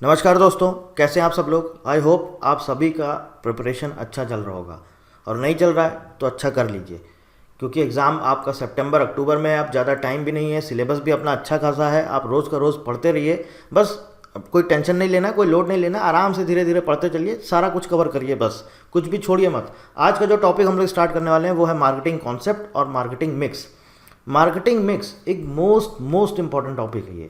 नमस्कार दोस्तों, कैसे हैं आप सब लोग। आई होप आप सभी का प्रिपरेशन अच्छा चल रहा होगा और नहीं चल रहा है तो अच्छा कर लीजिए, क्योंकि एग्ज़ाम आपका सितंबर अक्टूबर में है। अब ज़्यादा टाइम भी नहीं है, सिलेबस भी अपना अच्छा खासा है। आप रोज़ का रोज़ पढ़ते रहिए, बस अब कोई टेंशन नहीं लेना, कोई लोड नहीं लेना, आराम से धीरे धीरे पढ़ते चलिए, सारा कुछ कवर करिए, बस कुछ भी छोड़िए मत। आज का जो टॉपिक हम लोग स्टार्ट करने वाले हैं वो है मार्केटिंग कॉन्सेप्ट और मार्केटिंग मिक्स। मार्केटिंग मिक्स एक मोस्ट इंपॉर्टेंट टॉपिक है।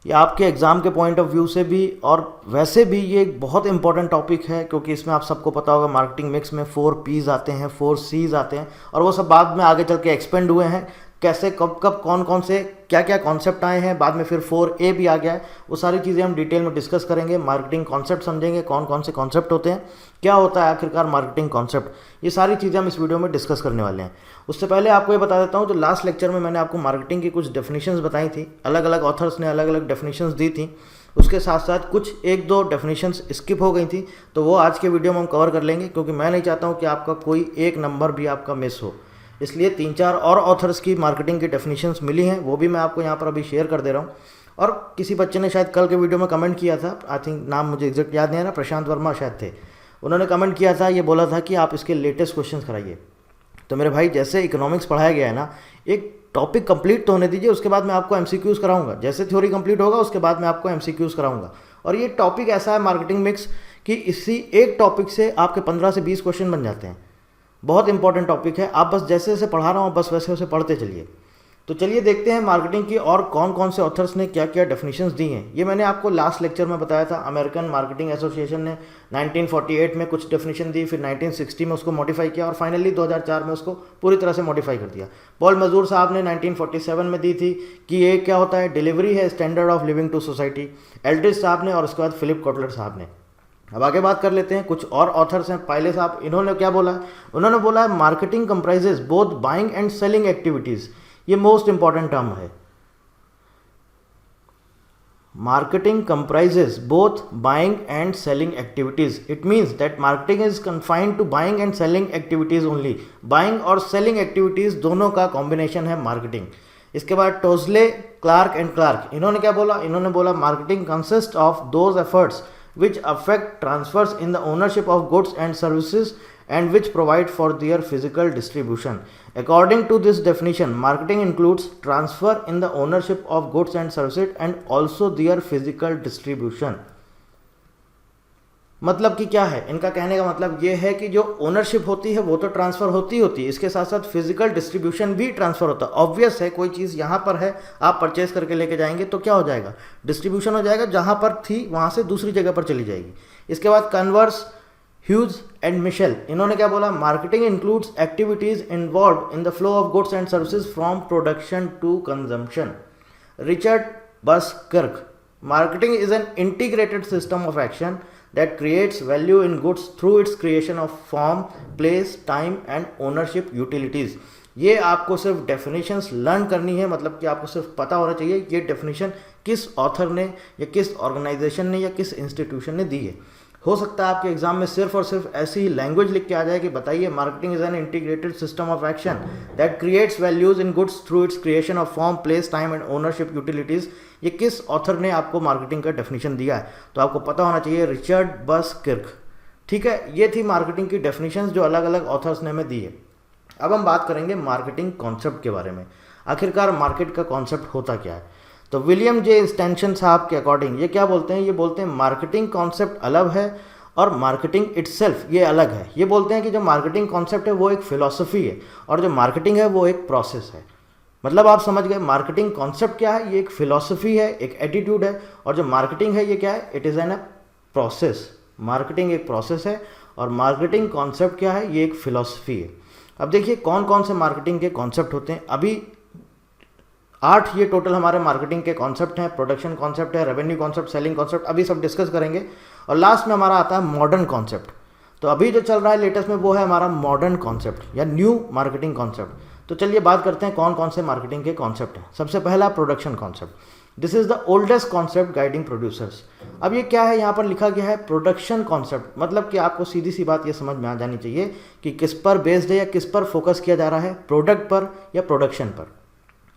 ये आपके एग्ज़ाम के पॉइंट ऑफ व्यू से भी और वैसे भी ये एक बहुत इंपॉर्टेंट टॉपिक है, क्योंकि इसमें आप सबको पता होगा मार्केटिंग मिक्स में 4 P's आते हैं, 4 C's आते हैं, और वो सब बाद में आगे चल के एक्सपेंड हुए हैं। कैसे कब कब कौन कौन से क्या क्या कॉन्सेप्ट आए हैं, बाद में फिर 4A भी आ गया है। वो सारी चीज़ें हम डिटेल में डिस्कस करेंगे। मार्केटिंग कॉन्सेप्ट समझेंगे, कौन कौन से कॉन्सेप्ट होते हैं, क्या होता है आखिरकार मार्केटिंग कॉन्सेप्ट, ये सारी चीज़ें हम इस वीडियो में डिस्कस करने वाले हैं। उससे पहले आपको ये बता देता हूँ, जो लास्ट लेक्चर में मैंने आपको मार्केटिंग की कुछ डेफिनेशंस बताई थी, अलग अलग ऑथर्स ने अलग अलग डेफिनेशंस दी थी, उसके साथ साथ कुछ एक दो डेफिनेशंस स्किप हो गई थी, तो वो आज के वीडियो में हम कवर कर लेंगे, क्योंकि मैं नहीं चाहता हूँ कि आपका कोई एक नंबर भी आपका मिस हो। इसलिए 3-4 और ऑथर्स की मार्केटिंग की डेफिनेशंस मिली हैं, वो भी मैं आपको यहाँ पर अभी शेयर कर दे रहा हूँ। और किसी बच्चे ने शायद कल के वीडियो में कमेंट किया था, आई थिंक नाम मुझे एग्जैक्ट याद नहीं आ रहा, प्रशांत वर्मा शायद थे, उन्होंने कमेंट किया था, ये बोला था कि आप इसके लेटेस्ट क्वेश्चन कराइए। तो मेरे भाई, जैसे इकोनॉमिक्स पढ़ाया गया है ना, एक टॉपिक कंप्लीट तो होने दीजिए, उसके बाद मैं आपको एमसीक्यूज़ कराऊंगा। जैसे थ्योरी कंप्लीट होगा उसके बाद मैं आपको एमसीक्यूज़ कराऊंगा। और ये टॉपिक ऐसा है मार्केटिंग मिक्स कि इसी एक टॉपिक से आपके 15 से 20 क्वेश्चन बन जाते हैं। बहुत इंपॉर्टेंट टॉपिक है, आप बस जैसे जैसे पढ़ा रहा हूँ बस वैसे वैसे पढ़ते चलिए। तो चलिए देखते हैं मार्केटिंग की और कौन कौन से ऑथर्स ने क्या क्या डेफिनेशंस दी हैं। ये मैंने आपको लास्ट लेक्चर में बताया था। अमेरिकन मार्केटिंग एसोसिएशन ने 1948 में कुछ डेफिनेशन दी, फिर 1960 में उसको मॉडिफाई किया और फाइनली 2004 में उसको पूरी तरह से मॉडिफाई कर दिया। पॉल मजूर साहब ने 1947 में दी थी कि ये क्या होता है, डिलीवरी है standard of living to society, Aldrich साहब ने, और उसके बाद फिलिप कॉटलर साहब ने। अब आगे बात कर लेते हैं, कुछ और ऑथर्स हैं। पायले साहब, इन्होंने क्या बोला है, उन्होंने बोला है marketing comprises both buying and selling activities. ये मोस्ट इंपॉर्टेंट टर्म है। Marketing comprises both buying and selling activities. It means that marketing is confined to buying and selling activities only. Buying और सेलिंग एक्टिविटीज दोनों का combination है marketing. इसके बाद टोजले, Clark and Clark, इन्होंने क्या बोला, इन्होंने बोला marketing consist of those efforts which affect transfers in the ownership of goods and services and which provide for their physical distribution. According to this definition, marketing includes transfer in the ownership of goods and services and also their physical distribution. मतलब कि क्या है, इनका कहने का मतलब ये है कि जो ओनरशिप होती है वो तो ट्रांसफ़र होती है, इसके साथ साथ फिजिकल डिस्ट्रीब्यूशन भी ट्रांसफ़र होता है। ऑब्वियस है, कोई चीज़ यहाँ पर है, आप परचेज करके लेके जाएंगे तो क्या हो जाएगा, डिस्ट्रीब्यूशन हो जाएगा, जहाँ पर थी वहाँ से दूसरी जगह पर चली जाएगी। इसके बाद कन्वर्स, ह्यूज एंड मिशेल, इन्होंने क्या बोला, marketing includes activities involve in the flow of goods and services from production to consumption. Richard Buskirk, marketing is an integrated system of action that creates value in goods through its creation of form, place, time and ownership utilities. ये आपको सिर्फ definitions learn करनी है, मतलब कि आपको सिर्फ पता होना चाहिए कि ये डेफिनेशन किस ऑथर ने या किस ऑर्गेनाइजेशन ने या किस इंस्टीट्यूशन ने दी है। हो सकता है आपके एग्जाम में सिर्फ और सिर्फ ऐसी ही लैंग्वेज लिख के आ जाए कि बताइए marketing is an integrated system of action that creates values in goods through it's creation of form, place, time and ownership utilities. ये किस ऑथर ने आपको मार्केटिंग का डेफिनेशन दिया है, तो आपको पता होना चाहिए, रिचर्ड बसकिर्क। ठीक है, ये थी मार्केटिंग की डेफिनेशंस जो अलग अलग ऑथर्स ने हमें दी है। अब हम बात करेंगे मार्केटिंग कॉन्सेप्ट के बारे में। आखिरकार मार्केट का कॉन्सेप्ट होता क्या है, तो विलियम जे स्टैंशन साहब के अकॉर्डिंग ये क्या बोलते हैं, ये बोलते हैं मार्केटिंग कॉन्सेप्ट अलग है और मार्केटिंग इटसेल्फ ये अलग है। ये बोलते हैं कि जो मार्केटिंग कॉन्सेप्ट है वो एक फिलॉसफी है और जो मार्केटिंग है वो एक प्रोसेस है। मतलब आप समझ गए, मार्केटिंग कॉन्सेप्ट क्या है, ये एक फिलॉसफी है, एक एटीट्यूड है, और जो मार्केटिंग है ये क्या है, it is an a process. Marketing एक प्रोसेस है और मार्केटिंग कॉन्सेप्ट क्या है, ये एक फिलॉसफी है। अब देखिए कौन कौन से मार्केटिंग के कॉन्सेप्ट होते हैं। अभी 8 ये टोटल हमारे मार्केटिंग के कॉन्सेप्ट हैं। प्रोडक्शन कॉन्सेप्ट है, रेवेन्यू कॉन्सेप्ट, सेलिंग कॉन्सेप्ट, अभी सब डिस्कस करेंगे। और लास्ट में हमारा आता है मॉडर्न कॉन्सेप्ट। तो अभी जो चल रहा है लेटेस्ट में वो है हमारा मॉडर्न कॉन्सेप्ट या न्यू मार्केटिंग कॉन्सेप्ट। तो चलिए बात करते हैं कौन कौन से मार्केटिंग के कॉन्सेप्ट हैं। सबसे पहला production concept. This is the oldest concept guiding producers. अब ये क्या है, यहाँ पर लिखा गया है प्रोडक्शन कॉन्सेप्ट, मतलब कि आपको सीधी सी बात ये समझ में आ जानी चाहिए कि किस पर बेस्ड है या किस पर फोकस किया जा रहा है, प्रोडक्ट पर या प्रोडक्शन पर।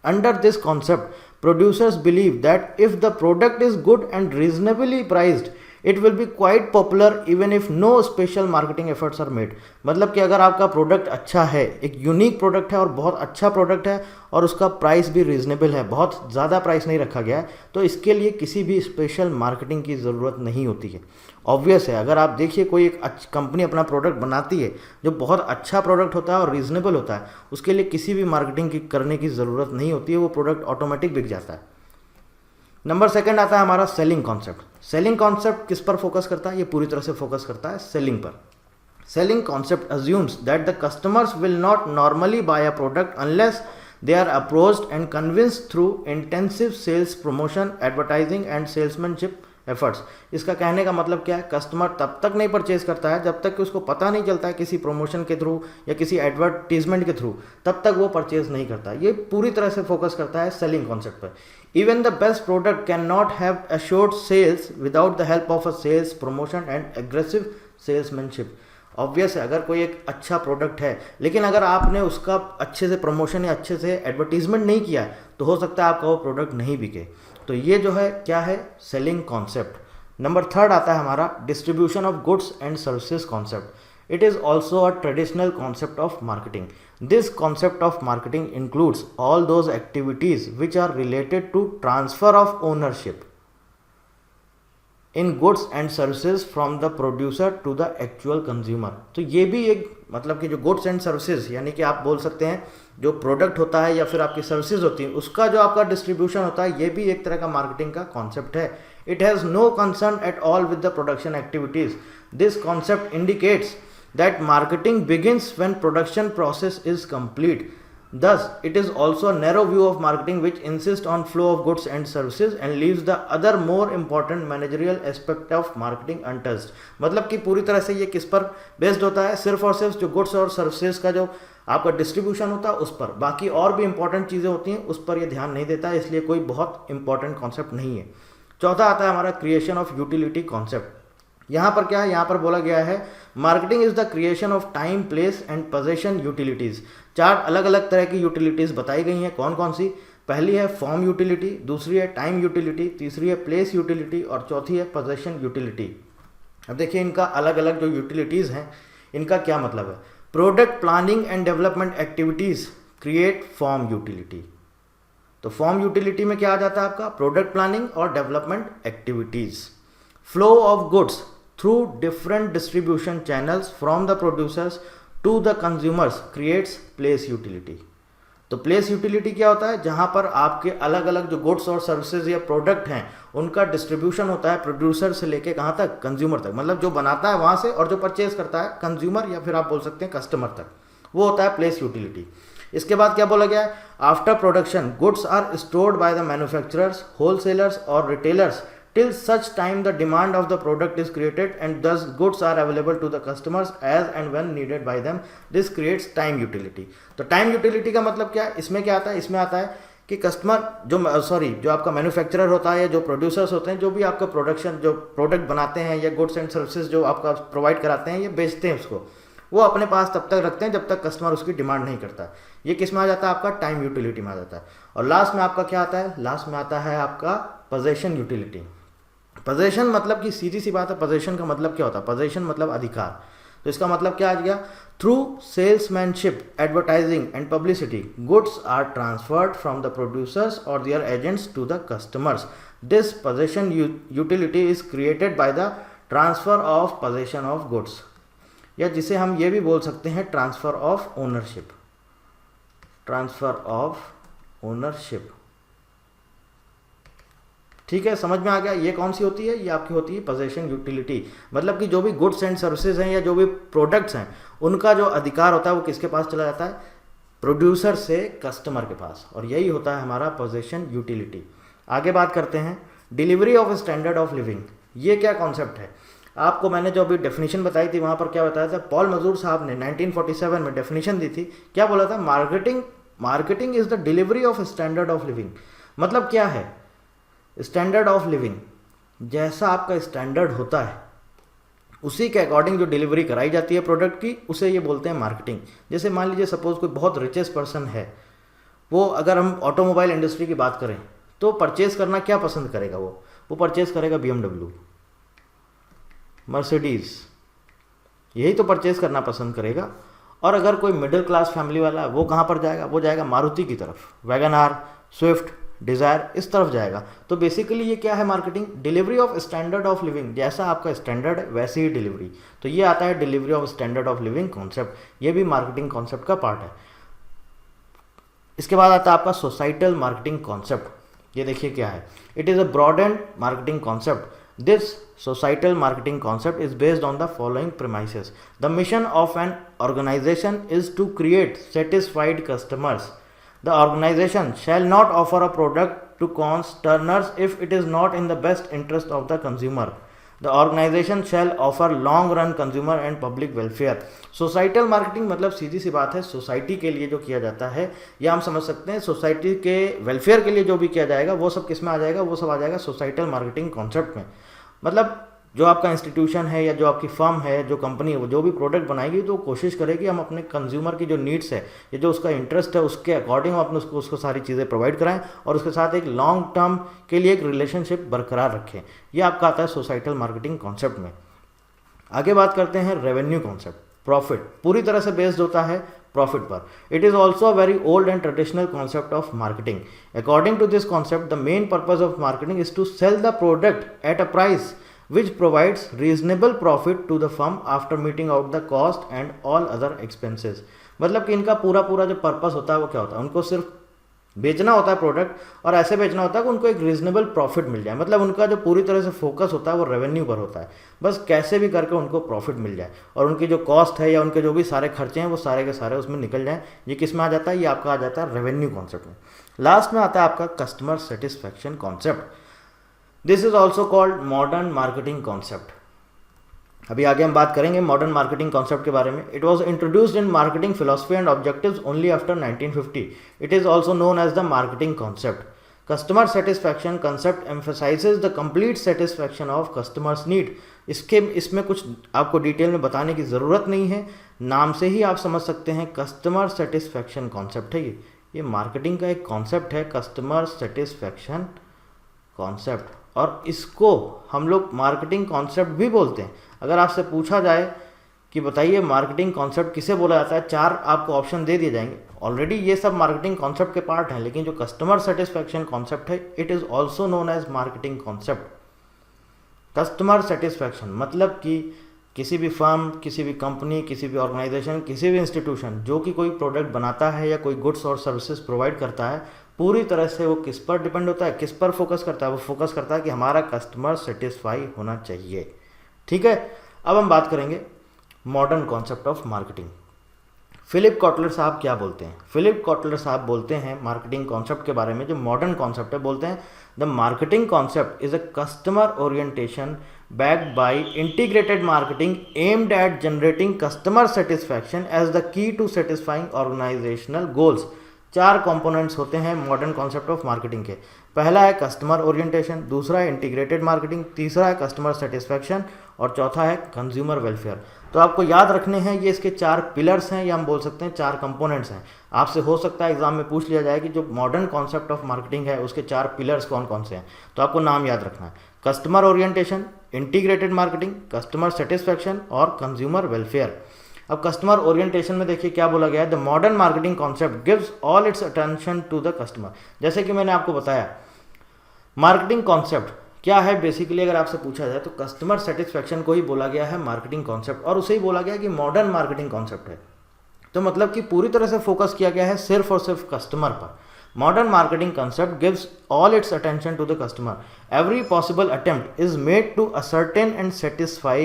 Under this concept, producers believe that if the product is good and reasonably priced, it will be quite popular even if no special marketing efforts are made. मतलब कि अगर आपका प्रोडक्ट अच्छा है, एक यूनिक प्रोडक्ट है और बहुत अच्छा प्रोडक्ट है और उसका प्राइस भी रीजनेबल है, बहुत ज़्यादा प्राइस नहीं रखा गया है, तो इसके लिए किसी भी स्पेशल मार्केटिंग की ज़रूरत नहीं होती है. ऑब्वियस है, अगर आप देखिए कोई एक कंपनी अपना प्रोडक्ट बनाती है जो बहुत अच्छा प्रोडक्ट होता है और रीजनेबल होता है, उसके लिए किसी भी मार्केटिंग की करने की ज़रूरत नहीं होती है, वो प्रोडक्ट ऑटोमेटिक बिक जाता है. नंबर सेकंड आता है हमारा सेलिंग कॉन्सेप्ट. सेलिंग कॉन्सेप्ट किस पर फोकस करता है? ये पूरी तरह से फोकस करता है सेलिंग पर. Selling concept assumes that the customers will not normally buy a product unless they are approached and convinced through intensive sales promotion advertising and salesmanship efforts. इसका कहने का मतलब क्या है? कस्टमर तब तक नहीं परचेज करता है जब तक कि उसको पता नहीं चलता है किसी प्रमोशन के थ्रू या किसी एडवर्टीजमेंट के थ्रू, तब तक वो परचेज नहीं करता. ये पूरी तरह से फोकस करता है सेलिंग कॉन्सेप्ट पर. Even the best product can not have assured sales without the help of a sales promotion and aggressive salesmanship. Obvious है, अगर कोई एक अच्छा प्रोडक्ट है लेकिन अगर आपने उसका अच्छे से प्रमोशन या अच्छे से एडवर्टीजमेंट नहीं किया तो हो सकता है आपका वो प्रोडक्ट नहीं बिके. तो ये जो है क्या है? Selling concept. नंबर थर्ड आता है हमारा distribution of goods and services concept. It is also a traditional concept of marketing. This concept of marketing includes all those activities which are related to transfer of ownership in goods and services from the producer to the actual consumer. तो ये भी एक मतलब कि जो goods and services यानी कि आप बोल सकते हैं जो प्रोडक्ट होता है या फिर आपकी सर्विसेज होती है उसका जो आपका डिस्ट्रीब्यूशन होता है, ये भी एक तरह का मार्केटिंग का कॉन्सेप्ट है. It has no concern at all with the production activities. This concept indicates that marketing begins when production process is complete. Thus, it is also a narrow view of marketing which insists on flow of goods and services and leaves the other more important managerial aspect of marketing untouched. मतलब कि पूरी तरह से ये किस पर based होता है? सिर्फ और सिर्फ जो गुड्स और सर्विसेज का जो आपका डिस्ट्रीब्यूशन होता है उस पर. बाकी और भी इंपॉर्टेंट चीज़ें होती हैं उस पर ये ध्यान नहीं देता है, इसलिए कोई बहुत इंपॉर्टेंट कॉन्सेप्ट नहीं है. चौथा आता है हमारा क्रिएशन ऑफ यूटिलिटी कॉन्सेप्ट. यहाँ पर क्या है? यहाँ पर बोला गया है marketing is the creation of time place and position utilities. 4 अलग अलग तरह की यूटिलिटीज़ बताई गई हैं. कौन कौन सी? पहली है फॉर्म यूटिलिटी, दूसरी है टाइम यूटिलिटी, तीसरी है प्लेस यूटिलिटी और चौथी है पोजीशन यूटिलिटी. अब देखिए इनका अलग अलग जो यूटिलिटीज़ हैं इनका क्या मतलब है. Product planning and development activities create form utility. तो फॉर्म यूटिलिटी में क्या आ जाता है आपका? प्रोडक्ट प्लानिंग और development activities. Flow of goods through different distribution channels from the producers to the consumers creates place utility. तो प्लेस यूटिलिटी क्या होता है? जहां पर आपके अलग अलग जो गुड्स और सर्विसेज या प्रोडक्ट हैं उनका डिस्ट्रीब्यूशन होता है प्रोड्यूसर से लेके कहां तक? कंज्यूमर तक. मतलब जो बनाता है वहां से और जो परचेज करता है कंज्यूमर या फिर आप बोल सकते हैं कस्टमर तक, वो होता है प्लेस यूटिलिटी. इसके बाद क्या बोला गया है? After production goods are stored by the manufacturers, wholesalers और retailers till such time the demand of the product is created and thus goods are available to the customers as and when needed by them. This creates time utility. तो time utility का मतलब क्या है? इसमें क्या आता है? इसमें आता है कि कस्टमर जो आपका मैन्युफैक्चरर होता है या जो प्रोड्यूसर्स होते हैं जो भी आपका प्रोडक्शन जो प्रोडक्ट बनाते हैं या गुड्स एंड सर्विसेज जो आपका प्रोवाइड कराते हैं या बेचते हैं उसको, वो अपने पास तब तक रखते हैं जब तक कस्टमर उसकी डिमांड नहीं करता. ये किस में आ जाता है? आपका टाइम यूटिलिटी में आ जाता है. और लास्ट में आपका क्या आता है? लास्ट में आता है आपका पोजीशन यूटिलिटी. पोजीशन मतलब कि सीधी सी बात है, पोजीशन का मतलब क्या होता है? पोजीशन मतलब अधिकार. तो इसका मतलब क्या आ गया? Through salesmanship, advertising and publicity goods are transferred from the producers और their agents to the customers. This position utility is created by the transfer of position of goods, या जिसे हम ये भी बोल सकते हैं transfer of ownership. Transfer of ownership. ठीक है, समझ में आ गया? ये कौन सी होती है? ये आपकी होती है पोजीशन यूटिलिटी. मतलब कि जो भी गुड्स एंड सर्विसेज हैं या जो भी प्रोडक्ट्स हैं उनका जो अधिकार होता है वो किसके पास चला जाता है? प्रोड्यूसर से कस्टमर के पास. और यही होता है हमारा पोजीशन यूटिलिटी. आगे बात करते हैं delivery of standard of living. ये क्या कॉन्सेप्ट है? आपको मैंने जो अभी डेफिनेशन बताई थी वहाँ पर क्या बताया था? पॉल मजूर साहब ने 1947 में डेफिनेशन दी थी. क्या बोला था? Marketing is the delivery of standard of living. मतलब क्या है? स्टैंडर्ड ऑफ लिविंग, जैसा आपका स्टैंडर्ड होता है उसी के अकॉर्डिंग जो डिलीवरी कराई जाती है प्रोडक्ट की, उसे ये बोलते हैं मार्केटिंग. जैसे मान लीजिए सपोज कोई बहुत रिचेस्ट पर्सन है, वो अगर हम ऑटोमोबाइल इंडस्ट्री की बात करें तो परचेज करना क्या पसंद करेगा, वो परचेज करेगा BMW, मर्सिडीज़, यही तो परचेज करना पसंद करेगा। और अगर कोई मिडिल क्लास फैमिली वाला है वो कहाँ पर जाएगा, वो जाएगा मारुति की तरफ, वैगन आर, स्विफ्ट, डिज़ायर, इस तरफ जाएगा। तो बेसिकली ये क्या है marketing, delivery of standard of living, जैसा आपका स्टैंडर्ड है वैसी ही डिलीवरी, तो ये आता है delivery of standard of living concept, ये भी मार्केटिंग कॉन्सेप्ट का पार्ट है। इसके बाद आता है आपका सोसाइटल मार्केटिंग कॉन्सेप्ट, ये देखिए क्या है, it is a broad and marketing concept. This societal marketing concept is based on the following premises. The mission of an organization is to create satisfied customers. The organization shall not offer a product to customers if it is not in the best interest of the consumer. The organization shall offer long run consumer and public welfare. Societal marketing मतलब सीधी सी बात है, society के लिए जो किया जाता है, या हम समझ सकते हैं सोसाइटी के वेलफेयर के लिए जो भी किया जाएगा वो सब किस में आ जाएगा, वो सब आ जाएगा सोसाइटल मार्केटिंग कॉन्सेप्ट में। मतलब जो आपका इंस्टीट्यूशन है या जो आपकी फर्म है, जो कंपनी है, वो जो भी प्रोडक्ट बनाएगी तो कोशिश करेगी हम अपने कंज्यूमर की जो नीड्स है या जो उसका इंटरेस्ट है उसके अकॉर्डिंग हम अपने उसको सारी चीज़ें प्रोवाइड कराएं और उसके साथ एक लॉन्ग टर्म के लिए एक रिलेशनशिप बरकरार रखें। ये आपका आता है सोसाइटल मार्केटिंग कॉन्सेप्ट में। आगे बात करते हैं रेवेन्यू कॉन्सेप्ट। प्रॉफिट पूरी तरह से बेस्ड होता है प्रॉफिट पर। It is also a very old and traditional concept of marketing. According to this concept the main purpose of marketing is to sell the product at a price which provides reasonable profit to the firm after meeting out the cost and all other expenses। मतलब कि इनका पूरा जो purpose होता है वो क्या होता है, उनको सिर्फ बेचना होता है प्रोडक्ट और ऐसे बेचना होता है कि उनको एक रीजनेबल प्रॉफिट मिल जाए। मतलब उनका जो पूरी तरह से फोकस होता है वो रेवेन्यू पर होता है, बस कैसे भी करके उनको प्रॉफिट मिल जाए और उनकी जो कॉस्ट है या उनके जो भी सारे खर्चे हैं वो सारे के सारे उसमें निकल जाएं। ये किस में आ जाता है, ये आपका आ जाता है रेवेन्यू कॉन्सेप्ट में। लास्ट में आता है आपका customer satisfaction concept. This is also called modern marketing concept. अभी आगे हम बात करेंगे मॉडर्न मार्केटिंग कॉन्सेप्ट के बारे में। It was introduced in marketing philosophy and objectives only after 1950। It is also known as the marketing concept. Customer satisfaction concept emphasizes the complete satisfaction of customers need. इसमें कुछ आपको detail में बताने की ज़रूरत नहीं है, नाम से ही आप समझ सकते हैं कस्टमर सेटिस्फैक्शन कॉन्सेप्ट है ये मार्केटिंग का एक कॉन्सेप्ट है, कस्टमर सेटिस्फैक्शन कॉन्सेप्ट। और इसको हम लोग मार्केटिंग कॉन्सेप्ट भी बोलते हैं। अगर आपसे पूछा जाए कि बताइए मार्केटिंग कॉन्सेप्ट किसे बोला जाता है, 4 आपको ऑप्शन दे दिए जाएंगे। ऑलरेडी ये सब मार्केटिंग कॉन्सेप्ट के पार्ट हैं, लेकिन जो कस्टमर सेटिस्फैक्शन कॉन्सेप्ट है it is also known as marketing concept. Customer satisfaction मतलब कि किसी भी फर्म, किसी भी कंपनी, किसी भी ऑर्गेनाइजेशन, किसी भी इंस्टीट्यूशन जो कि कोई प्रोडक्ट बनाता है या कोई गुड्स और सर्विसेज प्रोवाइड करता है, पूरी तरह से वो किस पर डिपेंड होता है, किस पर फोकस करता है, वो फोकस करता है कि हमारा कस्टमर सेटिस्फाई होना चाहिए। ठीक है, अब हम बात करेंगे modern concept of marketing. Philip Kotler साहब क्या बोलते हैं? फिलिप कॉटलर साहब बोलते हैं मार्केटिंग कॉन्सेप्ट के बारे में, जो मॉडर्न कॉन्सेप्ट है, बोलते हैं the marketing concept is a customer orientation backed by integrated marketing aimed at generating customer satisfaction as the key to satisfying organizational goals। 4 components होते हैं मॉडर्न कॉन्सेप्ट ऑफ मार्केटिंग के। पहला है कस्टमर ओरिएंटेशन, दूसरा है इंटीग्रेटेड मार्केटिंग, तीसरा है customer satisfaction और चौथा है कंज्यूमर वेलफेयर। तो आपको याद रखने हैं ये इसके 4 पिलर्स हैं या हम बोल सकते हैं 4 कंपोनेंट्स हैं। आपसे हो सकता है एग्जाम में पूछ लिया जाए कि जो मॉडर्न कॉन्सेप्ट ऑफ मार्केटिंग है उसके 4 पिलर्स कौन कौन से हैं, तो आपको नाम याद रखना है, customer orientation, integrated marketing, customer satisfaction और कंज्यूमर वेलफेयर। अब कस्टमर ओरिएंटेशन में देखिए क्या बोला गया है, the modern marketing concept gives all its attention to the customer. जैसे कि मैंने आपको बताया मार्केटिंग कॉन्सेप्ट क्या है, बेसिकली अगर आपसे पूछा जाए तो कस्टमर सेटिस्फैक्शन को ही बोला गया है मार्केटिंग कॉन्सेप्ट, और उसे ही बोला गया कि मॉडर्न मार्केटिंग कॉन्सेप्ट है। तो मतलब कि पूरी तरह से फोकस किया गया है सिर्फ और सिर्फ कस्टमर पर। Modern marketing concept gives all its attention to the customer. Every possible attempt is made to ascertain and satisfy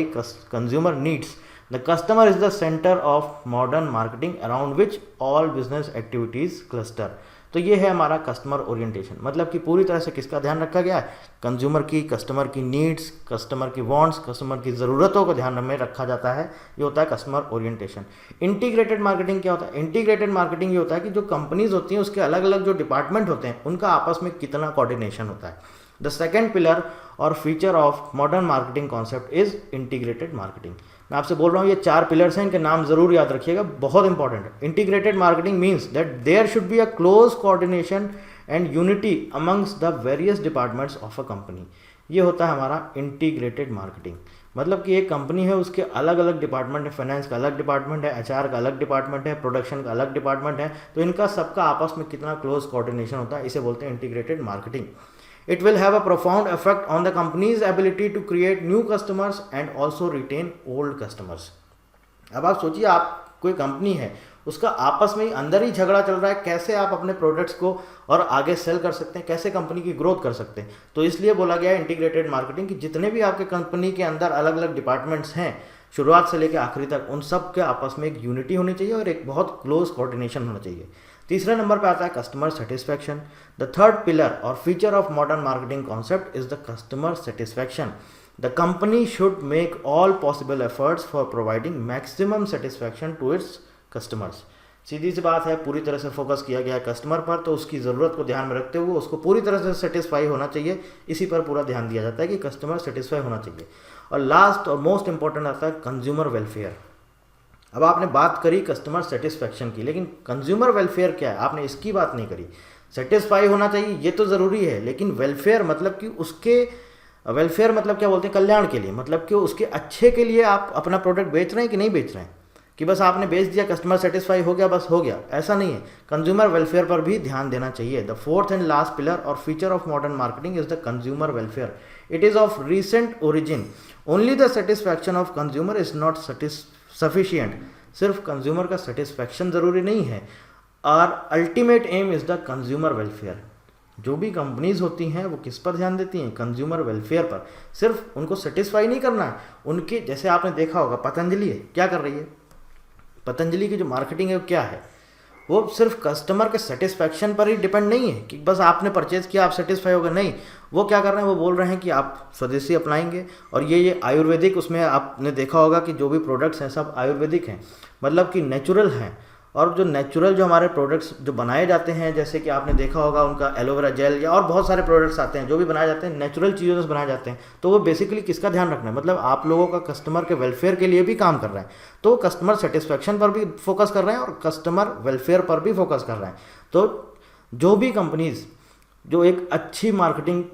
consumer needs. The customer is the center of modern marketing around which all business activities cluster. तो ये है हमारा customer orientation, मतलब कि पूरी तरह से किसका ध्यान रखा गया है, कंज्यूमर की, कस्टमर की नीड्स, कस्टमर की वांट्स, कस्टमर की ज़रूरतों को ध्यान में रखा जाता है। ये होता है कस्टमर ओरिएंटेशन। इंटीग्रेटेड मार्केटिंग क्या होता है? इंटीग्रेटेड मार्केटिंग ये होता है कि जो कंपनीज होती हैं उसके अलग अलग जो डिपार्टमेंट होते हैं उनका आपस में कितना कोऑर्डिनेशन होता है। द सेकेंड पिलर और feature of modern marketing concept is integrated marketing. मैं आपसे बोल रहा हूँ ये 4 पिलर्स हैं, इनके नाम जरूर याद रखिएगा, बहुत इंपॉर्टेंट है। Integrated marketing means that there should be a close coordination and unity amongst the various departments of a company. ये होता है हमारा इंटीग्रेटेड मार्केटिंग। मतलब कि एक कंपनी है, उसके अलग अलग डिपार्टमेंट है, फाइनेंस का अलग डिपार्टमेंट है, एचआर का अलग डिपार्टमेंट है, प्रोडक्शन का अलग डिपार्टमेंट है, तो इनका सबका आपस में कितना क्लोज कोऑर्डिनेशन होता है, इसे बोलते हैं integrated marketing. It will have a profound effect on the company's ability to create new customers and also retain old customers. अब आप सोचिए, आप कोई कंपनी है, उसका आपस में ही अंदर ही झगड़ा चल रहा है, कैसे आप अपने प्रोडक्ट्स को और आगे सेल कर सकते हैं, कैसे कंपनी की ग्रोथ कर सकते हैं। तो इसलिए बोला गया है इंटीग्रेटेड मार्केटिंग कि जितने भी आपके कंपनी के अंदर अलग अलग डिपार्टमेंट्स हैं, शुरुआत से लेकर आखिरी तक, उन सब के आपस में एक यूनिटी होनी चाहिए और एक बहुत क्लोज कोऑर्डिनेशन होना चाहिए। तीसरे नंबर पे आता है customer satisfaction. The third pillar और feature of modern marketing concept is the customer satisfaction. The company should make all possible efforts for providing maximum satisfaction to its customers. सीधी सी बात है, पूरी तरह से फोकस किया गया है कस्टमर पर, तो उसकी ज़रूरत को ध्यान में रखते हुए उसको पूरी तरह से सेटिस्फाई होना चाहिए। इसी पर पूरा ध्यान दिया जाता है कि कस्टमर सेटिस्फाई होना चाहिए। और लास्ट और मोस्ट इंपॉर्टेंट आता है कंज्यूमर वेलफेयर। अब आपने बात करी कस्टमर सेटिस्फैक्शन की, लेकिन कंज्यूमर वेलफेयर क्या है, आपने इसकी बात नहीं करी। सेटिस्फाई होना चाहिए, ये तो ज़रूरी है, लेकिन वेलफेयर मतलब कि उसके वेलफेयर मतलब क्या बोलते हैं, कल्याण के लिए, मतलब कि उसके अच्छे के लिए आप अपना प्रोडक्ट बेच रहे हैं कि नहीं बेच रहे हैं, कि बस आपने बेच दिया, कस्टमर सेटिस्फाई हो गया, बस हो गया, ऐसा नहीं है। कंज्यूमर वेलफेयर पर भी ध्यान देना चाहिए। The fourth and last pillar और feature of modern marketing is the consumer welfare. It is of recent origin. Only the satisfaction of consumer is not sufficient. सिर्फ कंज्यूमर का सेटिस्फैक्शन ज़रूरी नहीं है, और ultimate aim is the consumer welfare. जो भी companies होती हैं वो किस पर ध्यान देती हैं, कंज्यूमर वेलफेयर पर। सिर्फ उनको सेटिस्फाई नहीं करना है, उनके जैसे आपने देखा होगा पतंजलि है, क्या कर रही है, पतंजलि की जो मार्केटिंग है वो क्या है, वो सिर्फ कस्टमर के सेटिस्फैक्शन पर ही डिपेंड नहीं है कि बस आपने परचेज किया आप सेटिस्फाई हो गए, नहीं। वो क्या कर रहे हैं, वो बोल रहे हैं कि आप स्वदेशी अपनाएंगे, और ये आयुर्वेदिक, उसमें आपने देखा होगा कि जो भी प्रोडक्ट्स हैं सब आयुर्वेदिक हैं, मतलब कि नेचुरल हैं। और जो नेचुरल जो हमारे प्रोडक्ट्स जो बनाए जाते हैं, जैसे कि आपने देखा होगा उनका एलोवेरा जेल या और बहुत सारे प्रोडक्ट्स आते हैं जो भी बनाए जाते हैं, नेचुरल चीज़ों से बनाए जाते हैं, तो वो बेसिकली किसका ध्यान रखना है, मतलब आप लोगों का कस्टमर के वेलफेयर के लिए भी काम कर रहे हैं। तो कस्टमर सेटिस्फैक्शन पर भी फोकस कर रहे हैं और कस्टमर वेलफेयर पर भी फोकस कर रहे हैं। तो जो भी कंपनीज जो एक अच्छी मार्केटिंग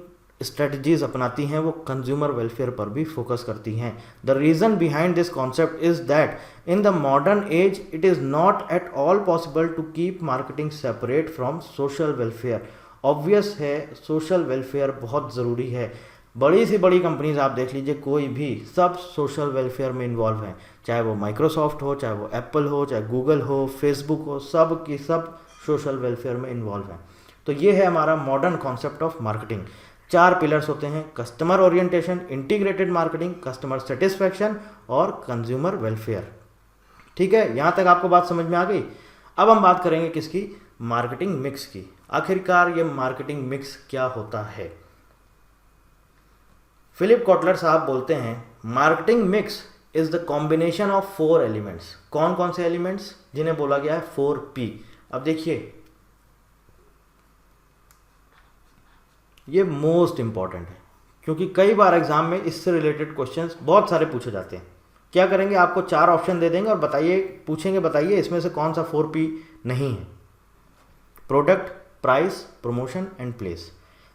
स्ट्रेटजीज अपनाती हैं वो कंज्यूमर वेलफेयर पर भी फोकस करती हैं। The reason behind this concept is that in the modern age it is not at all possible to keep marketing separate from social welfare. Obvious है, सोशल वेलफेयर बहुत ज़रूरी है। बड़ी से बड़ी कंपनीज आप देख लीजिए, कोई भी, सब सोशल वेलफेयर में इन्वॉल्व हैं, चाहे वो माइक्रोसॉफ्ट हो, चाहे वो एप्पल हो, चाहे गूगल हो, फेसबुक हो, सब की सब सोशल वेलफेयर में इन्वॉल्व हैं। तो ये है हमारा modern concept of marketing. 4 pillars होते हैं, customer orientation, integrated marketing, customer satisfaction और कंज्यूमर वेलफेयर। ठीक है, यहाँ तक आपको बात समझ में आ गई। अब हम बात करेंगे किसकी, मार्केटिंग मिक्स की। आखिरकार ये मार्केटिंग मिक्स क्या होता है। फिलिप कॉटलर साहब बोलते हैं, marketing mix is the combination of 4 elements. कौन कौन से एलिमेंट्स, जिन्हें बोला गया है 4P। अब देखिए, ये मोस्ट इंपॉर्टेंट है, क्योंकि कई बार एग्जाम में इससे रिलेटेड क्वेश्चंस बहुत सारे पूछे जाते हैं। क्या करेंगे, आपको 4 ऑप्शन दे देंगे और बताइए, पूछेंगे बताइए इसमें से कौन सा 4P नहीं है। Product, price, promotion and place.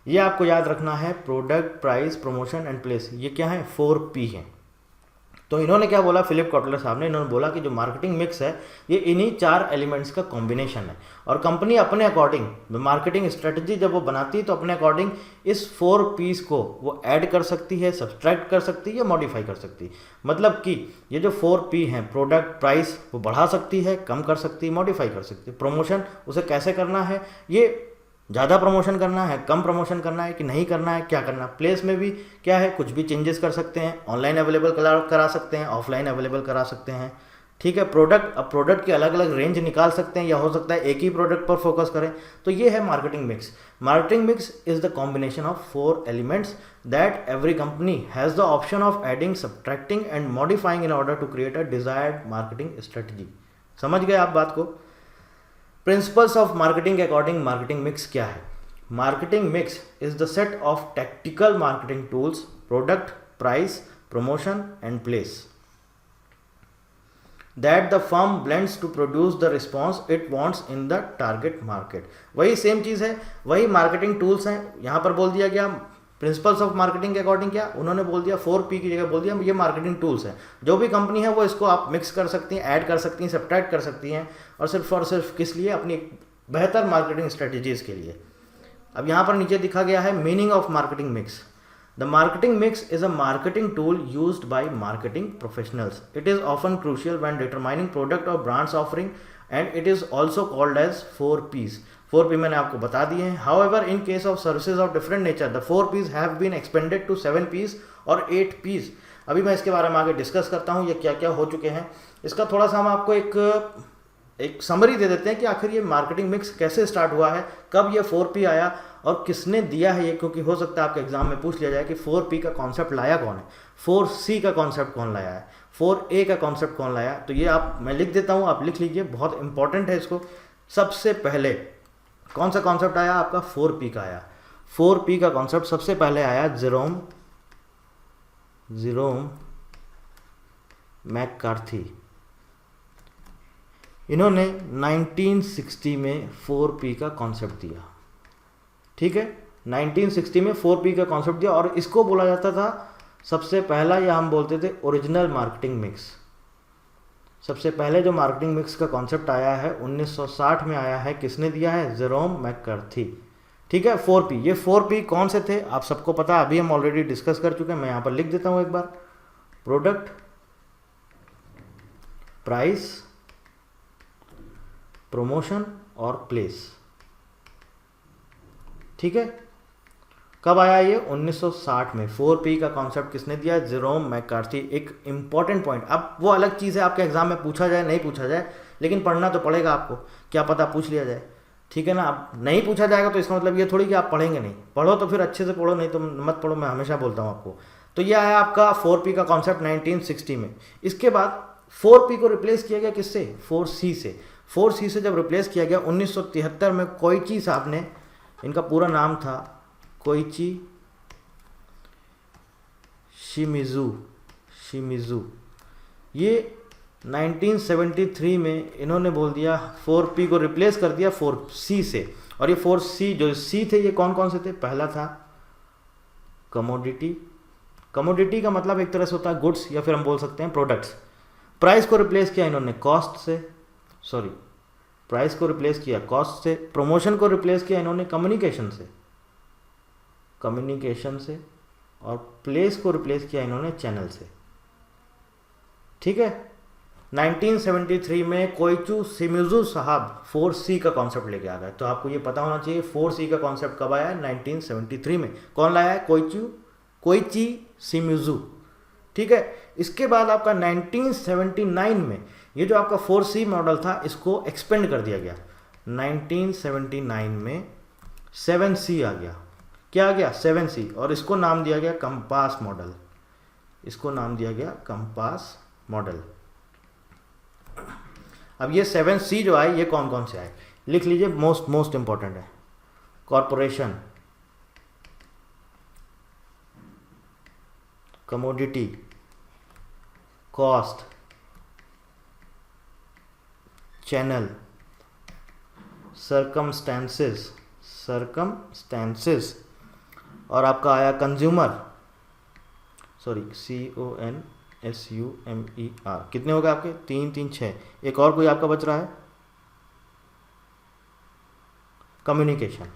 ये आपको याद रखना है, product, price, promotion and place, ये क्या है, 4P है। तो इन्होंने क्या बोला, फिलिप कॉटलर साहब ने, इन्होंने बोला कि जो मार्केटिंग मिक्स है ये इन्हीं 4 एलिमेंट्स का कॉम्बिनेशन है, और कंपनी अपने अकॉर्डिंग मार्केटिंग स्ट्रेटजी जब वो बनाती है तो अपने अकॉर्डिंग इस 4Ps को वो ऐड कर सकती है, सब्सट्रैक्ट कर सकती है या मॉडिफाई कर सकती है। मतलब कि ये जो 4P हैं, प्रोडक्ट, प्राइस, वो बढ़ा सकती है, कम कर सकती है, मॉडिफाई कर सकती है। प्रमोशन, उसे कैसे करना है, ये ज़्यादा प्रमोशन करना है, कम प्रमोशन करना है कि नहीं करना है, क्या करना है। प्लेस में भी क्या है, कुछ भी चेंजेस कर सकते हैं, ऑनलाइन अवेलेबल करा सकते हैं, ऑफलाइन अवेलेबल करा सकते हैं। ठीक है, प्रोडक्ट, अब प्रोडक्ट की अलग अलग रेंज निकाल सकते हैं, या हो सकता है एक ही प्रोडक्ट पर फोकस करें। तो ये है marketing mix. Marketing mix is the combination of 4 elements that every company has the option of adding, subtracting and modifying in order to create a desired marketing strategy. समझ गए आप बात को। प्रिंसिपल्स ऑफ मार्केटिंग के according marketing mix क्या है। Marketing mix is the set of tactical marketing tools, product, price, promotion and place. That the firm blends to produce the response it wants in the target market. वही same चीज़ है, वही marketing tools हैं। यहाँ पर बोल दिया गया principles of marketing के अकॉर्डिंग, क्या उन्होंने बोल दिया 4P की जगह बोल दिया ये मार्केटिंग टूल्स हैं। जो भी कंपनी है वो इसको आप मिक्स कर सकती हैं, ऐड कर सकती हैं, सब्ट्रैक्ट कर सकती हैं, और सिर्फ किस लिए, अपनी बेहतर मार्केटिंग स्ट्रेटजीज के लिए। अब यहाँ पर नीचे दिखा गया है meaning of marketing mix. The marketing mix is a marketing tool used by marketing professionals. It is often crucial when determining product और brands offering and it is also called as 4Ps। 4P मैंने आपको बता दिए हैं। However in case of services of different nature the 4Ps have been expanded to 7Ps और 8Ps। अभी मैं इसके बारे में आगे डिस्कस करता हूँ ये क्या क्या हो चुके हैं। इसका थोड़ा सा हम आपको एक समरी दे देते हैं कि आखिर ये मार्केटिंग मिक्स कैसे स्टार्ट हुआ है, कब ये 4P आया और किसने दिया है ये, क्योंकि हो सकता है आपके एग्जाम में पूछ लिया जाए कि 4P का कॉन्सेप्ट लाया कौन है, 4C का कॉन्सेप्ट कौन लाया है, 4A का कॉन्सेप्ट कौन लाया। तो ये मैं लिख देता हूँ, आप लिख लीजिए, बहुत इंपॉर्टेंट है इसको। सबसे पहले कौन सा कॉन्सेप्ट आया आपका, 4P का आया। 4P का कॉन्सेप्ट सबसे पहले आया जेरोम मैककार्थी। इन्होंने 1960 में 4P का कॉन्सेप्ट दिया। ठीक है, 1960 में 4P का कॉन्सेप्ट दिया, और इसको बोला जाता था सबसे पहला, या हम बोलते थे ओरिजिनल मार्केटिंग मिक्स। सबसे पहले जो मार्केटिंग मिक्स का कॉन्सेप्ट आया है 1960 में आया है, किसने दिया है, जेरोम मैककार्थी। ठीक है, 4P, ये 4P कौन से थे आप सबको पता, अभी हम ऑलरेडी डिस्कस कर चुके हैं। मैं यहाँ पर लिख देता हूँ एक बार, प्रोडक्ट, प्राइस, प्रमोशन और प्लेस। ठीक है, कब आया ये, 1960 में। 4P का कॉन्सेप्ट किसने दिया, जेरोम मैककार्थी। एक इंपॉर्टेंट पॉइंट, अब वो अलग चीज़ है आपके एग्जाम में पूछा जाए नहीं पूछा जाए, लेकिन पढ़ना तो पड़ेगा आपको, क्या पता पूछ लिया जाए। ठीक है ना, अब नहीं पूछा जाएगा तो इसका मतलब ये थोड़ी कि आप पढ़ेंगे नहीं, पढ़ो तो फिर अच्छे से पढ़ो, नहीं तो मत पढ़ो, मैं हमेशा बोलता हूँ आपको। तो ये आया आपका 4P का कॉन्सेप्ट 1960 में। इसके बाद 4P को रिप्लेस किया गया किससे, 4C से। 4C से जब रिप्लेस किया गया 1973 में कोइची साहब ने, इनका पूरा नाम था कोइची शिमिज़ू, ये 1973 में इन्होंने बोल दिया 4P को रिप्लेस कर दिया 4C से। और ये 4C जो C थे ये कौन कौन से थे, पहला था कमोडिटी। कमोडिटी का मतलब एक तरह से होता है गुड्स, या फिर हम बोल सकते हैं प्रोडक्ट्स। प्राइस को रिप्लेस किया इन्होंने कॉस्ट से, प्राइस को रिप्लेस किया कॉस्ट से। प्रमोशन को रिप्लेस किया इन्होंने कम्युनिकेशन से, और प्लेस को रिप्लेस किया इन्होंने चैनल से। ठीक है, 1973 में कोइची शिमिज़ू साहब 4C का कॉन्सेप्ट लेके आ गए। तो आपको ये पता होना चाहिए 4C का कॉन्सेप्ट कब आया है, 1973 में। कौन लाया है, कोइची शिमिज़ू। ठीक है, इसके बाद आपका 1979 में ये जो आपका 4C मॉडल था इसको एक्सपेंड कर दिया गया। 1979 में 7C आ गया। क्या आ गया, 7C, और इसको नाम दिया गया कंपास मॉडल। अब ये 7C जो आए ये कौन कौन से आए, लिख लीजिए, मोस्ट इंपॉर्टेंट है। Corporation, commodity, cost, channel, circumstances, और आपका आया कंज्यूमर, CONSUMER। कितने हो गए आपके, 3 3 6। एक और कोई आपका बच रहा है, कम्युनिकेशन।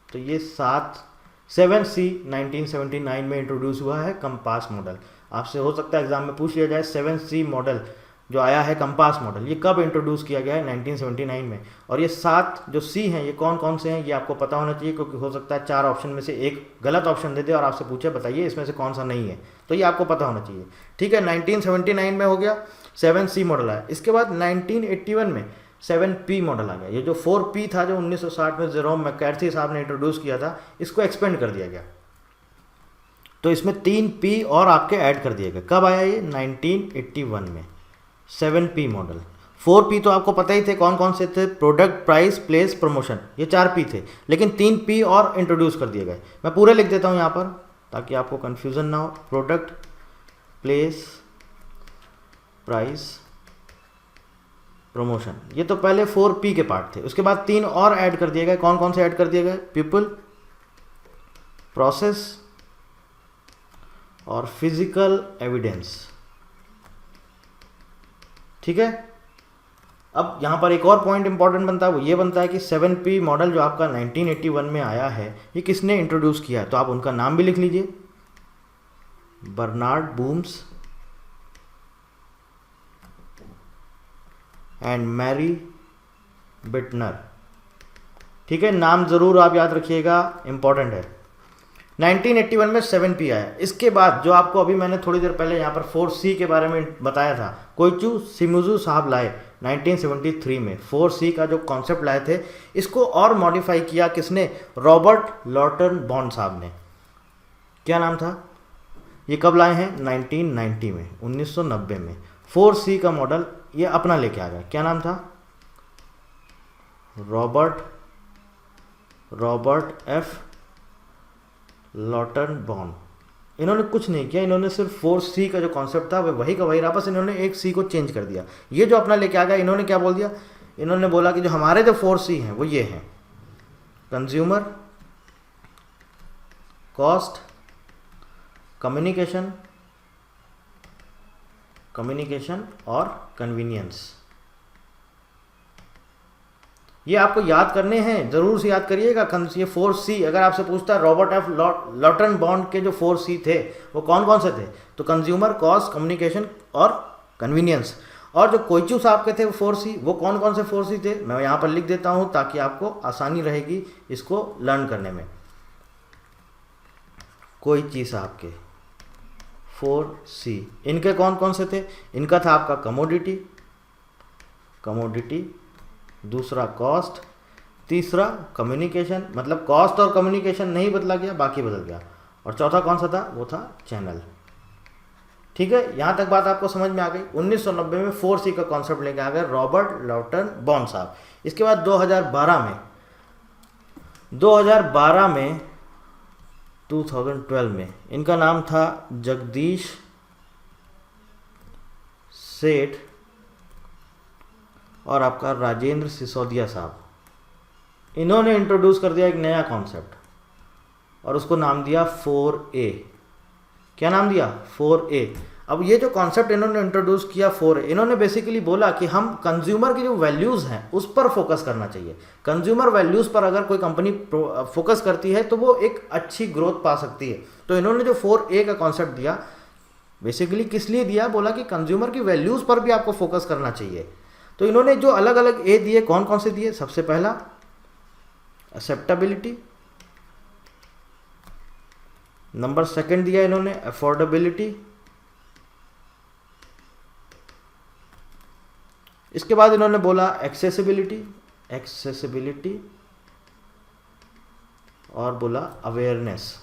तो ये 7C 1979 में इंट्रोड्यूस हुआ है कंपास मॉडल। आपसे हो सकता है एग्जाम में पूछ लिया जाए 7C मॉडल जो आया है कंपास मॉडल, ये कब इंट्रोड्यूस किया गया है, 1979 में। और ये 7 जो C हैं ये कौन कौन से हैं ये आपको पता होना चाहिए, क्योंकि हो सकता है 4 ऑप्शन में से एक गलत ऑप्शन दे दे और आपसे पूछे बताइए इसमें से कौन सा नहीं है, तो ये आपको पता होना चाहिए। ठीक है, 1979 में हो गया 7C मॉडल आया। इसके बाद 1981 में 7P मॉडल आ गया। ये जो 4P था जो 1960 में जेरोम मैककार्थी साहब ने इंट्रोड्यूस किया था, इसको एक्सपेंड कर दिया गया। तो इसमें 3P और आपके ऐड कर दिए गए। कब आया ये, 1981 में 7P मॉडल। 4P तो आपको पता ही थे कौन कौन से थे, प्रोडक्ट, प्राइस, प्लेस, प्रमोशन, ये 4P थे, लेकिन 3P और इंट्रोड्यूस कर दिए गए। मैं पूरे लिख देता हूँ यहाँ पर ताकि आपको कन्फ्यूज़न ना हो। Product, place, price, promotion. ये तो पहले 4P के पार्ट थे। उसके बाद 3 और ऐड कर दिए गए। कौन कौन से ऐड कर दिए गए? पीपल, प्रोसेस और फिजिकल एविडेंस। ठीक है। अब यहां पर एक और पॉइंट इंपॉर्टेंट बनता है, वो ये बनता है कि 7P मॉडल जो आपका 1981 में आया है, ये किसने इंट्रोड्यूस किया है? तो आप उनका नाम भी लिख लीजिए, Bernard Booms and Mary Bitner. ठीक है, नाम जरूर आप याद रखिएगा, इंपॉर्टेंट है। 1981 में 7P आया। इसके बाद जो आपको अभी मैंने थोड़ी देर पहले यहाँ पर 4C के बारे में बताया था, कोइचू शिमिजू साहब लाए 1973 में 4C का जो कॉन्सेप्ट लाए थे, इसको और मॉडिफाई किया किसने? रॉबर्ट लॉर्टन बॉन्ड साहब ने। क्या नाम था? ये कब लाए हैं? 1990 में, 1990 में 4C का मॉडल ये अपना लेके आ गया। क्या नाम था? Robert F Lauterborn. इन्होंने कुछ नहीं किया, इन्होंने सिर्फ 4C का जो कॉन्सेप्ट था वही का वही रहा, बस इन्होंने एक C को चेंज कर दिया। ये जो अपना लेके आ गया, इन्होंने क्या बोल दिया? इन्होंने बोला कि जो हमारे जो 4C हैं वो ये हैं: कंज्यूमर, कॉस्ट, कम्युनिकेशन और कन्वीनियंस। ये आपको याद करने हैं, जरूर से याद करिएगा। ये 4C अगर आपसे पूछता है रॉबर्ट एफ लॉर्टन बॉन्ड के जो 4C थे वो कौन कौन से थे, तो कंज्यूमर, कॉस्ट, कम्युनिकेशन और कन्वीनियंस। और जो कोइचू साहब के थे वो 4C, वो कौन कौन से 4C थे मैं यहाँ पर लिख देता हूँ ताकि आपको आसानी रहेगी इसको लर्न करने में। कोइची साहब के 4C, इनके कौन कौन से थे? इनका था आपका कमोडिटी, दूसरा कॉस्ट, तीसरा कम्युनिकेशन, मतलब कॉस्ट और कम्युनिकेशन नहीं बदला गया, बाकी बदल गया, और चौथा कौन सा था? वो था चैनल। ठीक है, यहां तक बात आपको समझ में आ गई। 1990 में 4C का कॉन्सेप्ट लेके आ गए रॉबर्ट लॉर्टन बॉन्ड साहब। इसके बाद 2012 में 2012 में इनका नाम था जगदीश सेठ और आपका राजेंद्र सिसोदिया साहब। इन्होंने इंट्रोड्यूस कर दिया एक नया कॉन्सेप्ट और उसको नाम दिया 4A। क्या नाम दिया? 4A। अब ये जो कॉन्सेप्ट इन्होंने इंट्रोड्यूस किया 4A, इन्होंने बेसिकली बोला कि हम कंज्यूमर की जो वैल्यूज़ हैं उस पर फोकस करना चाहिए। कंज्यूमर वैल्यूज़ पर अगर कोई कंपनी फोकस करती है तो वो एक अच्छी ग्रोथ पा सकती है। तो इन्होंने जो 4A का कॉन्सेप्ट दिया, बेसिकली किस लिए दिया? बोला कि कंज्यूमर की वैल्यूज़ पर भी आपको फोकस करना चाहिए। तो इन्होंने जो अलग अलग A दिए, कौन कौन से दिए? सबसे पहला एक्सेप्टेबिलिटी, नंबर सेकंड दिया इन्होंने अफोर्डेबिलिटी, इसके बाद इन्होंने बोला एक्सेसिबिलिटी और बोला अवेयरनेस।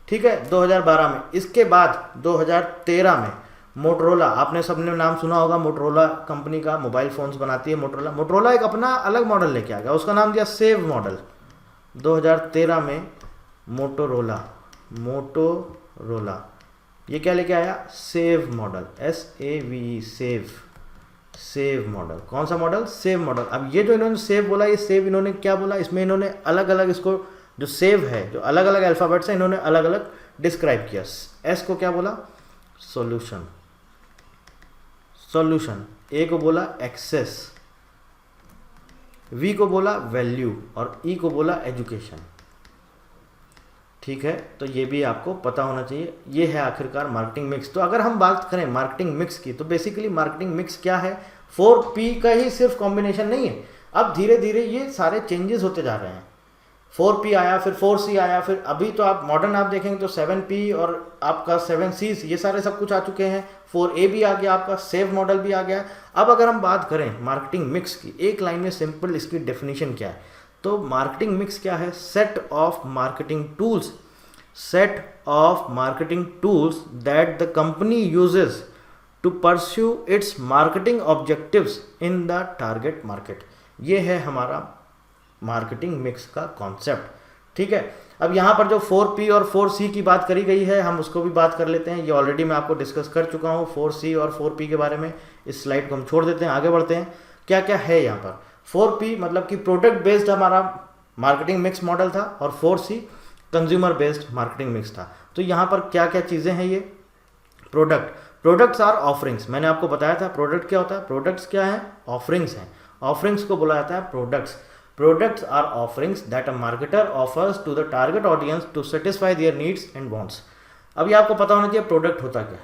ठीक है, 2012 में। इसके बाद 2013 में मोटरोला, आपने सबने नाम सुना होगा, मोटरोला कंपनी का मोबाइल फोन्स बनाती है मोटरोला एक अपना अलग मॉडल लेके आ गया, उसका नाम दिया सेव मॉडल। 2013 में मोटोरोला ये क्या लेके आया? Save model, SAVE, save model. कौन सा मॉडल? Save model. अब ये जो इन्होंने सेव बोला, ये सेव इन्होंने क्या बोला? इसमें इन्होंने अलग अलग इसको जो सेव है, जो अलग अलग अल्फ़ाबेट्स हैं, इन्होंने अलग अलग डिस्क्राइब किया। S को क्या बोला? सॉल्यूशन। A को बोला एक्सेस, V को बोला वैल्यू और E को बोला एजुकेशन। ठीक है, तो ये भी आपको पता होना चाहिए। ये है आखिरकार मार्केटिंग मिक्स। तो अगर हम बात करें मार्केटिंग मिक्स की, तो बेसिकली मार्केटिंग मिक्स क्या है? 4P का ही सिर्फ कॉम्बिनेशन नहीं है। अब धीरे धीरे ये सारे चेंजेस होते जा रहे हैं। 4P आया, फिर 4C आया, फिर अभी तो आप मॉडर्न आप देखेंगे तो 7P और आपका 7C, ये सारे सब कुछ आ चुके हैं। 4A भी आ गया, आपका सेव मॉडल भी आ गया। अब अगर हम बात करें मार्केटिंग मिक्स की, एक लाइन में सिंपल इसकी डेफिनेशन क्या है? तो मार्केटिंग मिक्स क्या है? Set of marketing tools that the company uses to pursue its marketing objectives in the target market. ये है हमारा मार्केटिंग मिक्स का कॉन्सेप्ट। ठीक है। अब यहाँ पर जो 4P और 4C की बात करी गई है, हम उसको भी बात कर लेते हैं। ये ऑलरेडी मैं आपको डिस्कस कर चुका हूँ 4C और 4P के बारे में। इस स्लाइड को हम छोड़ देते हैं, आगे बढ़ते हैं। क्या क्या है यहाँ पर? 4P मतलब कि प्रोडक्ट बेस्ड हमारा मार्केटिंग मिक्स मॉडल था, और 4C consumer based marketing mix था। तो यहाँ पर क्या क्या चीज़ें हैं? ये प्रोडक्ट्स आर ऑफरिंग्स। मैंने आपको बताया था प्रोडक्ट क्या होता है। प्रोडक्ट्स क्या है? ऑफरिंग्स हैं। ऑफरिंग्स को बोला जाता है products. Products are offerings that a marketer offers to the target audience to satisfy their needs and wants. अभी आपको पता होना चाहिए प्रोडक्ट होता क्या है।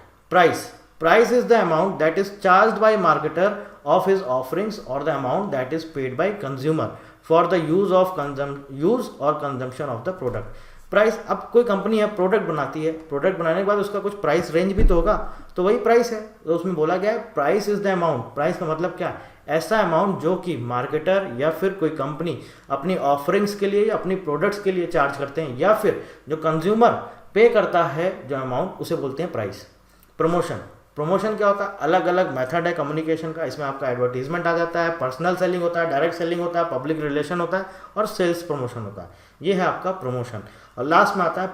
Price is the amount that is charged by marketer of his offerings और the amount that is paid by consumer for the use और consumption of the product. Price, अब कोई कंपनी है प्रोडक्ट बनाती है, प्रोडक्ट बनाने के बाद उसका कुछ प्राइस रेंज भी तो होगा, तो वही प्राइस है। तो उसमें बोला गया है price is the amount. Price का मतलब क्या है? ऐसा अमाउंट जो कि मार्केटर या फिर कोई कंपनी अपनी ऑफरिंग्स के लिए या अपनी प्रोडक्ट्स के लिए चार्ज करते हैं, या फिर जो कंज्यूमर पे करता है जो अमाउंट, उसे बोलते हैं प्राइस। प्रमोशन क्या होता है? अलग अलग मेथड है कम्युनिकेशन का। इसमें आपका एडवर्टीजमेंट आ जाता है, पर्सनल सेलिंग होता है, डायरेक्ट सेलिंग होता है, पब्लिक रिलेशन होता है और सेल्स प्रमोशन होता है। ये है आपका प्रमोशन। और लास्ट में आता है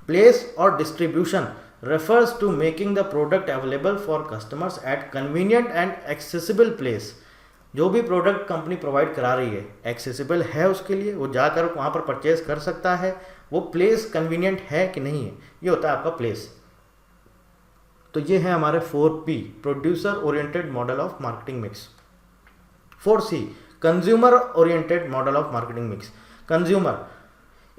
प्लेस और distribution refers to making the product available for customers at convenient and accessible place। जो भी प्रोडक्ट कंपनी प्रोवाइड करा रही है एक्सेसिबल है उसके लिए, वो जाकर वहाँ पर परचेज कर सकता है। वो प्लेस कन्वीनियंट है कि नहीं है, ये होता है आपका प्लेस। तो ये है हमारे 4P producer oriented model of marketing mix. 4C consumer oriented model of marketing mix. Consumer,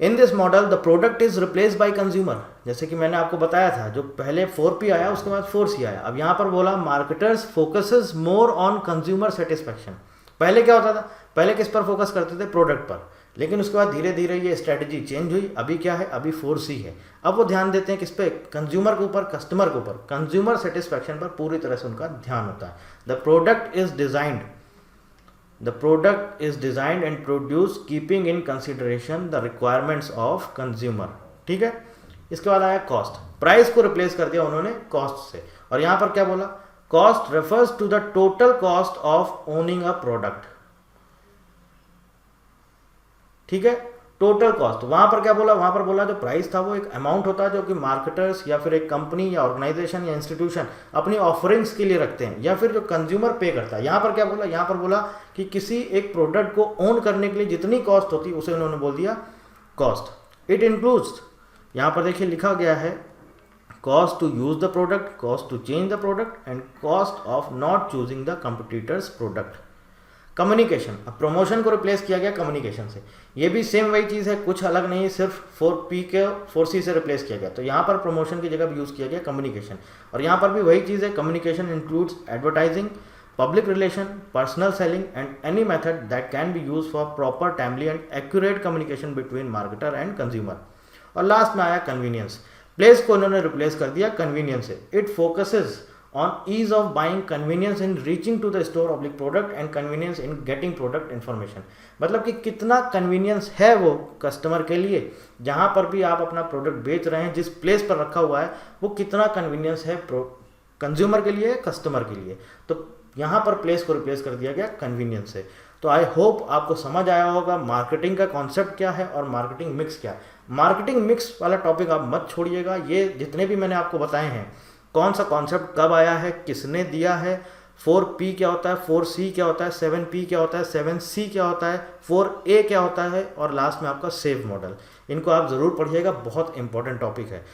in this model the product is replace by consumer. जैसे कि मैंने आपको बताया था, जो पहले 4P आया उसके बाद 4C आया। अब यहाँ पर बोला marketers focuses more on consumer satisfaction. पहले क्या होता था? पहले किस पर फोकस करते थे? प्रोडक्ट पर। लेकिन उसके बाद धीरे धीरे ये स्ट्रेटजी चेंज हुई। अभी क्या है? अभी 4C है। अब वो ध्यान देते हैं किस पे? कंज्यूमर के ऊपर, कस्टमर के ऊपर। कंज्यूमर सेटिस्फैक्शन पर पूरी तरह से उनका ध्यान होता है। The product is designed and produced keeping in consideration the requirements of consumer। ठीक है। इसके बाद आया कॉस्ट। प्राइस को रिप्लेस कर दिया उन्होंने कॉस्ट से। और यहां पर क्या बोला? Cost refers to the total cost of owning a product. ठीक है, टोटल कॉस्ट। वहां पर क्या बोला? वहां पर बोला जो प्राइस था वो एक अमाउंट होता है जो कि मार्केटर्स या फिर एक कंपनी या ऑर्गेनाइजेशन या इंस्टीट्यूशन अपनी ऑफरिंग्स के लिए रखते हैं, या फिर जो कंज्यूमर पे करता है। यहां पर क्या बोला? यहां पर बोला कि किसी एक प्रोडक्ट को ओन करने के लिए जितनी कॉस्ट होती है उसे उन्होंने बोल दिया कॉस्ट। इट इंक्लूड्स, यहां पर देखिए लिखा गया है, cost to use the product, cost to change the product and cost of not choosing the competitor's product. Communication, अब प्रमोशन को रिप्लेस किया गया कम्युनिकेशन से। ये भी सेम वही चीज़ है, कुछ अलग नहीं है, सिर्फ 4P के 4C से रिप्लेस किया गया। तो यहाँ पर प्रमोशन की जगह यूज़ किया गया कम्युनिकेशन। और यहाँ पर भी वही चीज़ है, communication includes advertising, public relation, personal selling and any method that can be use for proper, timely and accurate communication between marketer and consumer. और लास्ट में आया कन्वीनियंस। प्लेस को उन्होंने रिप्लेस कर दिया कन्वीनियंस से। It focuses on ease of buying, convenience in reaching to the store of the product and convenience in getting product information। मतलब कि कितना कन्वीनियंस है वो कस्टमर के लिए, जहाँ पर भी आप अपना प्रोडक्ट बेच रहे हैं, जिस प्लेस पर रखा हुआ है, वो कितना कन्वीनियंस है कंज्यूमर के लिए, कस्टमर के लिए। तो यहाँ पर प्लेस को रिप्लेस कर दिया गया कन्वीनियंस से। तो आई होप आपको समझ आया होगा मार्केटिंग का कॉन्सेप्ट क्या है और मार्केटिंग मिक्स क्या है। मार्केटिंग मिक्स वाला टॉपिक आप मत छोड़िएगा। ये जितने भी मैंने आपको बताए हैं, कौन सा कॉन्सेप्ट कब आया है, किसने दिया है, 4P क्या होता है, 4C क्या होता है, 7P क्या होता है, 7C क्या होता है, 4A क्या होता है, और लास्ट में आपका सेव मॉडल। इनको आप ज़रूर पढ़िएगा, बहुत इंपॉर्टेंट टॉपिक है।